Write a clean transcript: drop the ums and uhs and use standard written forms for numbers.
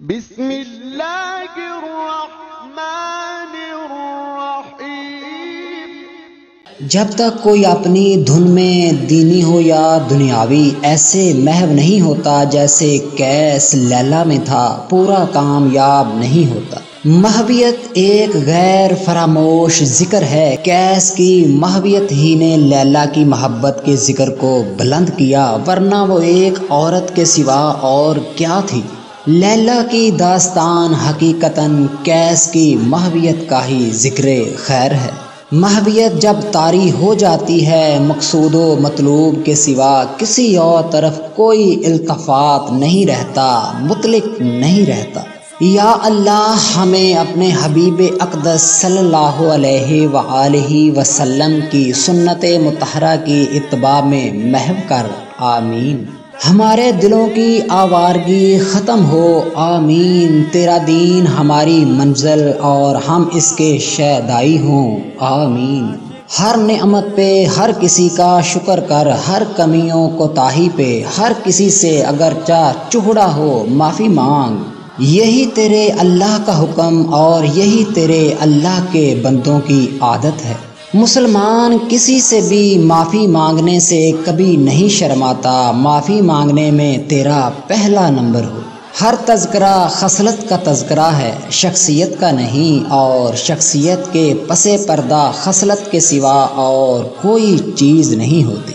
بسم اللہ الرحمن الرحیم۔ جب تک کوئی اپنی دھن میں دینی ہو یا دنیاوی ایسے محو نہیں ہوتا جیسے کیس لیلا میں تھا، پورا کامیاب نہیں ہوتا۔ محویت ایک غیر فراموش ذکر ہے۔ کیس کی محویت ہی نے لیلا کی محبت کے ذکر کو بلند کیا، ورنہ وہ ایک عورت کے سوا اور کیا تھی۔ لیلا کی داستان حقیقتاً کیس کی محویت کا ہی ذکر خیر ہے۔ محویت جب طاری ہو جاتی ہے، مقصود و مطلوب کے سوا کسی اور طرف کوئی التفات نہیں رہتا، مطلق نہیں رہتا۔ یا اللہ، ہمیں اپنے حبیب اقدس صلی اللہ علیہ وآلہ وسلم کی سنت مطہرہ کی اتباع میں محو کر، آمین۔ ہمارے دلوں کی آوارگی ختم ہو، آمین۔ تیرا دین ہماری منزل اور ہم اس کے شیدائی ہوں، آمین۔ ہر نعمت پہ ہر کسی کا شکر کر، ہر کمیوں کوتاہی پہ ہر کسی سے اگرچہ چہڑا ہو معافی مانگ۔ یہی تیرے اللہ کا حکم اور یہی تیرے اللہ کے بندوں کی عادت ہے۔ مسلمان کسی سے بھی معافی مانگنے سے کبھی نہیں شرماتا، معافی مانگنے میں تیرا پہلا نمبر ہو۔ ہر تذکرہ خصلت کا تذکرہ ہے، شخصیت کا نہیں، اور شخصیت کے پس پردہ خصلت کے سوا اور کوئی چیز نہیں ہوتی۔